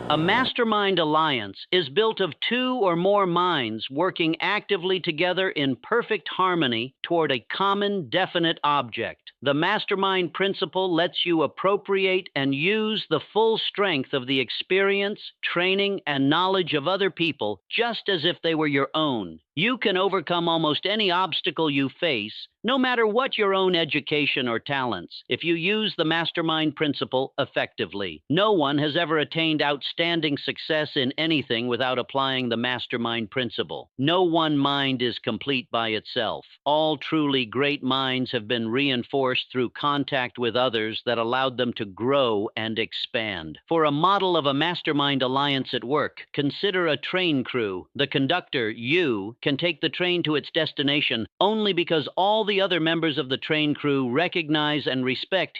A mastermind alliance is built of two or more minds working actively together in perfect harmony toward a common, definite object. The mastermind principle lets you appropriate and use the full strength of the experience, training, and knowledge of other people just as if they were your own. You can overcome almost any obstacle you face, no matter what your own education or talents, if you use the mastermind principle effectively. No one has ever attained outstanding success in anything without applying the mastermind principle. No one mind is complete by itself. All truly great minds have been reinforced through contact with others that allowed them to grow and expand. For a model of a mastermind alliance at work, consider a train crew. The conductor, you, can take the train to its destination only because all the other members of the train crew recognize and respect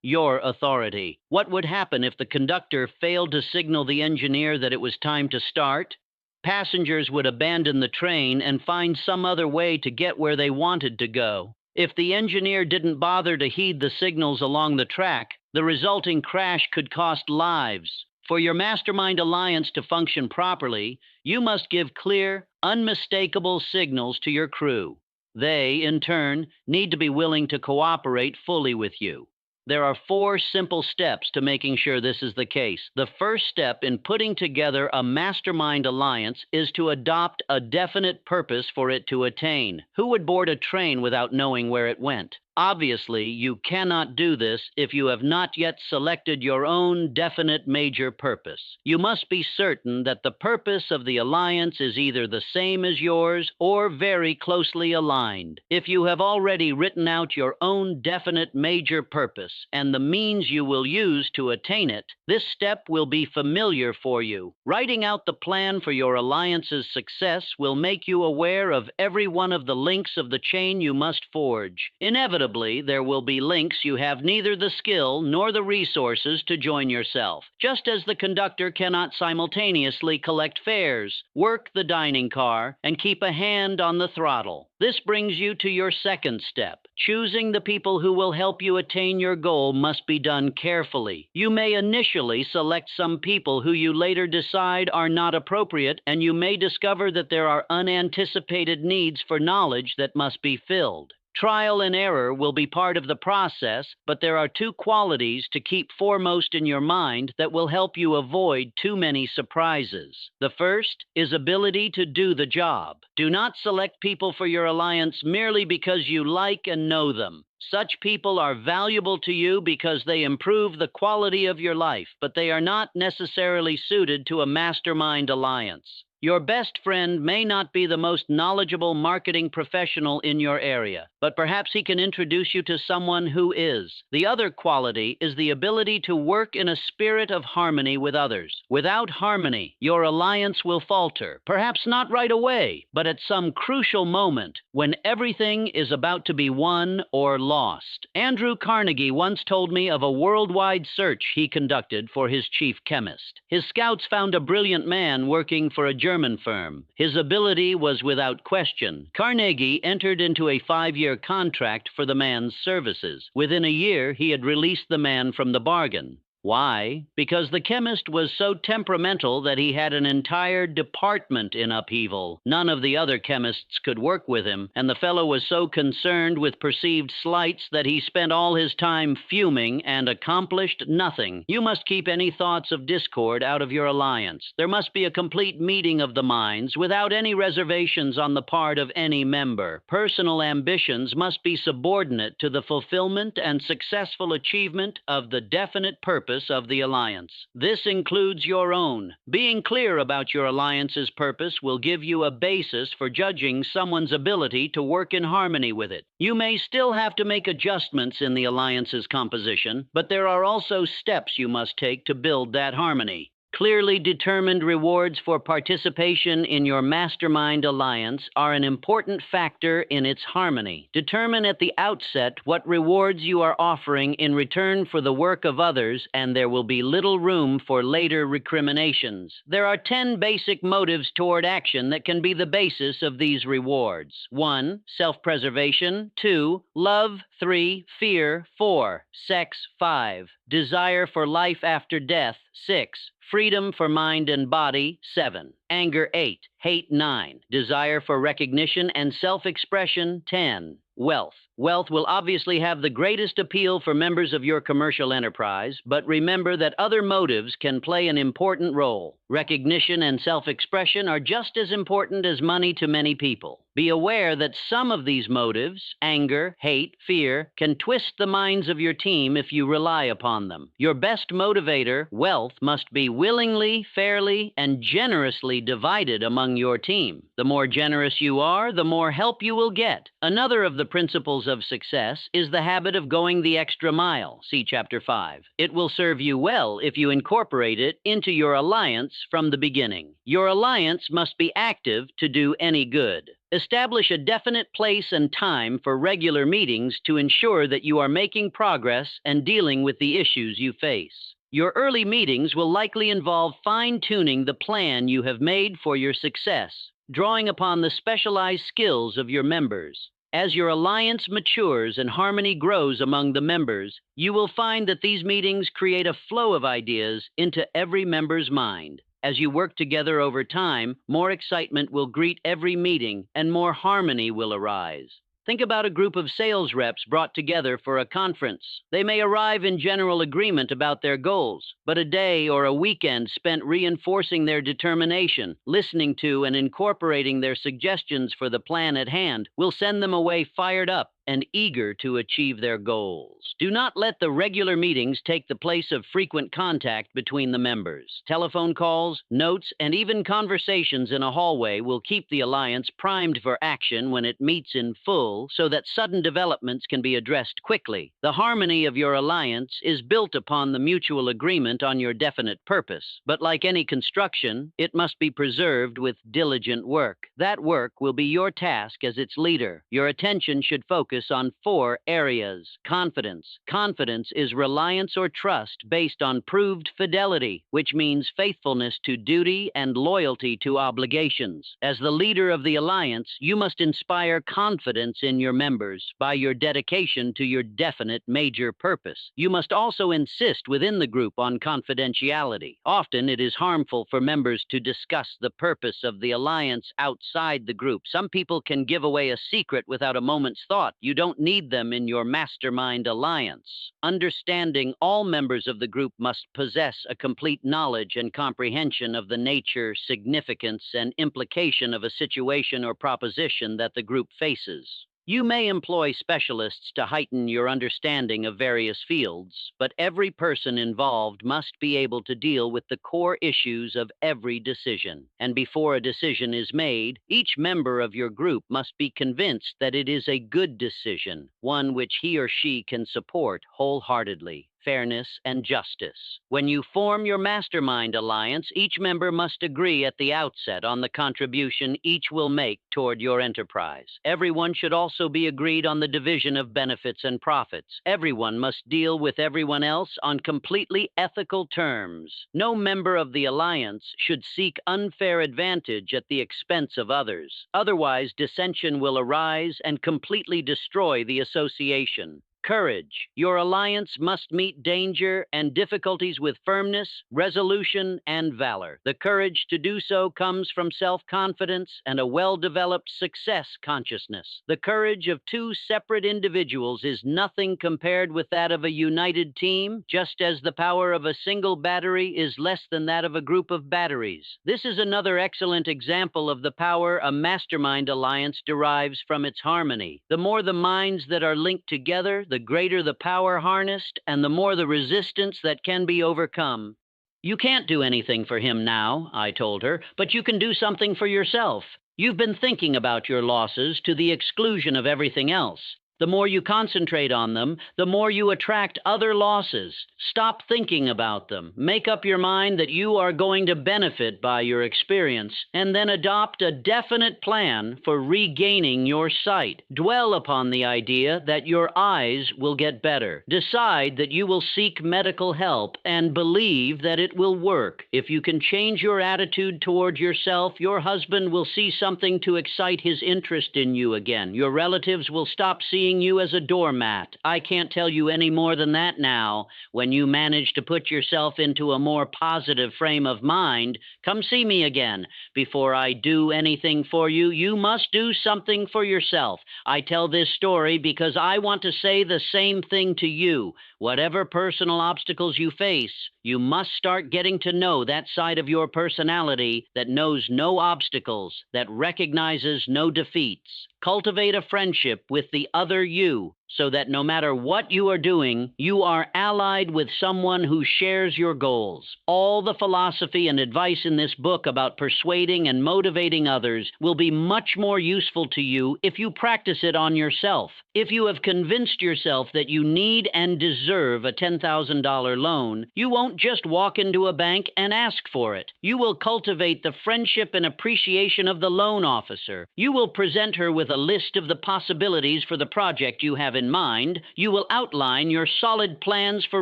your authority. What would happen if the conductor failed to signal the engineer that it was time to start? Passengers would abandon the train and find some other way to get where they wanted to go. If the engineer didn't bother to heed the signals along the track, the resulting crash could cost lives. For your mastermind alliance to function properly, you must give clear, unmistakable signals to your crew. They, in turn, need to be willing to cooperate fully with you. There are 4 simple steps to making sure this is the case. The first step in putting together a mastermind alliance is to adopt a definite purpose for it to attain. Who would board a train without knowing where it went? Obviously, you cannot do this if you have not yet selected your own definite major purpose. You must be certain that the purpose of the alliance is either the same as yours or very closely aligned. If you have already written out your own definite major purpose and the means you will use to attain it, this step will be familiar for you. Writing out the plan for your alliance's success will make you aware of every one of the links of the chain you must forge. Inevitably, there will be links you have neither the skill nor the resources to join yourself, just as the conductor cannot simultaneously collect fares, work the dining car, and keep a hand on the throttle. This brings you to your second step. Choosing the people who will help you attain your goal must be done carefully. You may initially select some people who you later decide are not appropriate, and you may discover that there are unanticipated needs for knowledge that must be filled. Trial and error will be part of the process, but there are 2 qualities to keep foremost in your mind that will help you avoid too many surprises. The first is ability to do the job. Do not select people for your alliance merely because you like and know them. Such people are valuable to you because they improve the quality of your life, but they are not necessarily suited to a mastermind alliance. Your best friend may not be the most knowledgeable marketing professional in your area, but perhaps he can introduce you to someone who is. The other quality is the ability to work in a spirit of harmony with others. Without harmony, your alliance will falter, perhaps not right away, but at some crucial moment when everything is about to be won or lost. Andrew Carnegie once told me of a worldwide search he conducted for his chief chemist. His scouts found a brilliant man working for a German firm. His ability was without question. Carnegie entered into a 5-year contract for the man's services. Within a year, he had released the man from the bargain. Why? Because the chemist was so temperamental that he had an entire department in upheaval. None of the other chemists could work with him, and the fellow was so concerned with perceived slights that he spent all his time fuming and accomplished nothing. You must keep any thoughts of discord out of your alliance. There must be a complete meeting of the minds without any reservations on the part of any member. Personal ambitions must be subordinate to the fulfillment and successful achievement of the definite purpose of the alliance. This includes your own. Being clear about your alliance's purpose will give you a basis for judging someone's ability to work in harmony with it. You may still have to make adjustments in the alliance's composition, but there are also steps you must take to build that harmony. Clearly determined rewards for participation in your mastermind alliance are an important factor in its harmony. Determine at the outset what rewards you are offering in return for the work of others, and there will be little room for later recriminations. There are 10 basic motives toward action that can be the basis of these rewards. 1. Self-preservation. 2. Love. 3. Fear. 4. Sex. 5. Desire for life after death, 6. Freedom for mind and body, 7. Anger, 8. Hate, 9. Desire for recognition and self-expression, 10. Wealth. Wealth will obviously have the greatest appeal for members of your commercial enterprise, but remember that other motives can play an important role. Recognition and self-expression are just as important as money to many people. Be aware that some of these motives, anger, hate, fear, can twist the minds of your team if you rely upon them. Your best motivator, wealth, must be willingly, fairly, and generously divided among your team. The more generous you are, the more help you will get. Another of the principles of success is the habit of going the extra mile. See Chapter 5. It will serve you well if you incorporate it into your alliance from the beginning. Your alliance must be active to do any good. Establish a definite place and time for regular meetings to ensure that you are making progress and dealing with the issues you face. Your early meetings will likely involve fine-tuning the plan you have made for your success, drawing upon the specialized skills of your members. As your alliance matures and harmony grows among the members, you will find that these meetings create a flow of ideas into every member's mind. As you work together over time, more excitement will greet every meeting and more harmony will arise. Think about a group of sales reps brought together for a conference. They may arrive in general agreement about their goals, but a day or a weekend spent reinforcing their determination, listening to and incorporating their suggestions for the plan at hand will send them away fired up and eager to achieve their goals. Do not let the regular meetings take the place of frequent contact between the members. Telephone calls, notes, and even conversations in a hallway will keep the alliance primed for action when it meets in full so that sudden developments can be addressed quickly. The harmony of your alliance is built upon the mutual agreement on your definite purpose, but like any construction, it must be preserved with diligent work. That work will be your task as its leader. Your attention should focus on 4 areas. Confidence. Confidence is reliance or trust based on proved fidelity, which means faithfulness to duty and loyalty to obligations. As the leader of the alliance, you must inspire confidence in your members by your dedication to your definite major purpose. You must also insist within the group on confidentiality. Often it is harmful for members to discuss the purpose of the alliance outside the group. Some people can give away a secret without a moment's thought. You don't need them in your mastermind alliance. Understanding all members of the group must possess a complete knowledge and comprehension of the nature, significance, and implication of a situation or proposition that the group faces. You may employ specialists to heighten your understanding of various fields, but every person involved must be able to deal with the core issues of every decision. And before a decision is made, each member of your group must be convinced that it is a good decision, one which he or she can support wholeheartedly. Fairness, and justice. When you form your mastermind alliance, each member must agree at the outset on the contribution each will make toward your enterprise. Everyone should also be agreed on the division of benefits and profits. Everyone must deal with everyone else on completely ethical terms. No member of the alliance should seek unfair advantage at the expense of others. Otherwise, dissension will arise and completely destroy the association. Courage. Your alliance must meet danger and difficulties with firmness, resolution, and valor. The courage to do so comes from self-confidence and a well-developed success consciousness. The courage of 2 separate individuals is nothing compared with that of a united team, just as the power of a single battery is less than that of a group of batteries. This is another excellent example of the power a mastermind alliance derives from its harmony. The more the minds that are linked together, the greater the power harnessed, and the more the resistance that can be overcome. You can't do anything for him now, I told her, but you can do something for yourself. You've been thinking about your losses to the exclusion of everything else. The more you concentrate on them, the more you attract other losses. Stop thinking about them. Make up your mind that you are going to benefit by your experience, and then adopt a definite plan for regaining your sight. Dwell upon the idea that your eyes will get better. Decide that you will seek medical help, and believe that it will work. If you can change your attitude toward yourself, your husband will see something to excite his interest in you again. Your relatives will stop seeing seeing you as a doormat. I can't tell you any more than that now. When you manage to put yourself into a more positive frame of mind, come see me again. Before I do anything for you, you must do something for yourself. I tell this story because I want to say the same thing to you. Whatever personal obstacles you face, you must start getting to know that side of your personality that knows no obstacles, that recognizes no defeats. Cultivate a friendship with the other you, so that no matter what you are doing, you are allied with someone who shares your goals. All the philosophy and advice in this book about persuading and motivating others will be much more useful to you if you practice it on yourself. If you have convinced yourself that you need and deserve a $10,000 loan, you won't just walk into a bank and ask for it. You will cultivate the friendship and appreciation of the loan officer. You will present her with a list of the possibilities for the project you have in mind. You will outline your solid plans for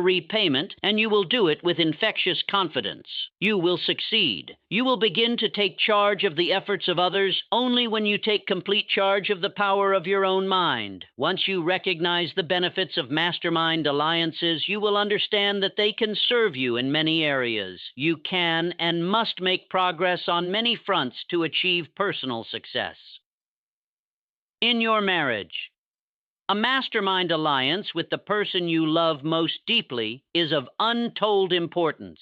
repayment, and you will do it with infectious confidence. You will succeed. You will begin to take charge of the efforts of others only when you take complete charge of the power of your own mind. Once you recognize the benefits of mastermind alliances, you will understand that they can serve you in many areas. You can and must make progress on many fronts to achieve personal success. In your marriage, a mastermind alliance with the person you love most deeply is of untold importance.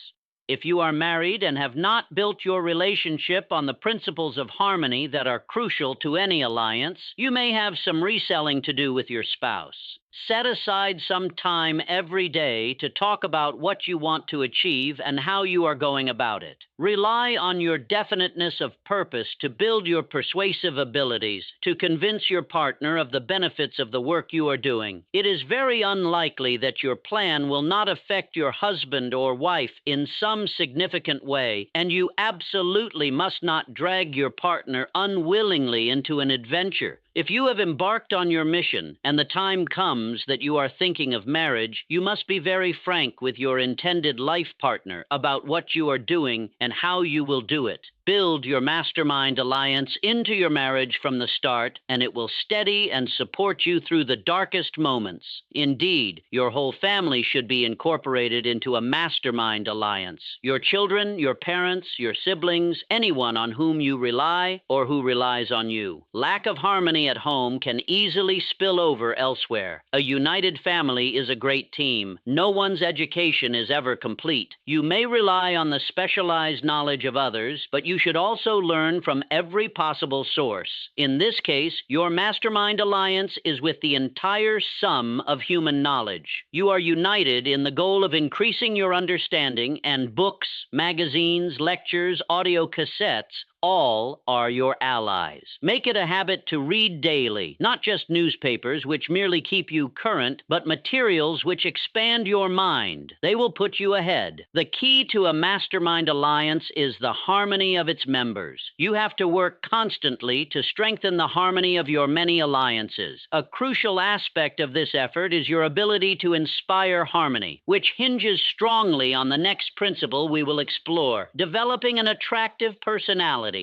If you are married and have not built your relationship on the principles of harmony that are crucial to any alliance, you may have some reselling to do with your spouse. Set aside some time every day to talk about what you want to achieve and how you are going about it. Rely on your definiteness of purpose to build your persuasive abilities, to convince your partner of the benefits of the work you are doing. It is very unlikely that your plan will not affect your husband or wife in some significant way, and you absolutely must not drag your partner unwillingly into an adventure. If you have embarked on your mission and the time comes that you are thinking of marriage, you must be very frank with your intended life partner about what you are doing and how you will do it. Build your mastermind alliance into your marriage from the start, and it will steady and support you through the darkest moments. Indeed, your whole family should be incorporated into a mastermind alliance. Your children, your parents, your siblings, anyone on whom you rely or who relies on you. Lack of harmony at home can easily spill over elsewhere. A united family is a great team. No one's education is ever complete. You may rely on the specialized knowledge of others, but you should also learn from every possible source. In this case, your mastermind alliance is with the entire sum of human knowledge. You are united in the goal of increasing your understanding, and books, magazines, lectures, audio cassettes, all are your allies. Make it a habit to read daily, not just newspapers which merely keep you current, but materials which expand your mind. They will put you ahead. The key to a mastermind alliance is the harmony of its members. You have to work constantly to strengthen the harmony of your many alliances. A crucial aspect of this effort is your ability to inspire harmony, which hinges strongly on the next principle we will explore: developing an attractive personality.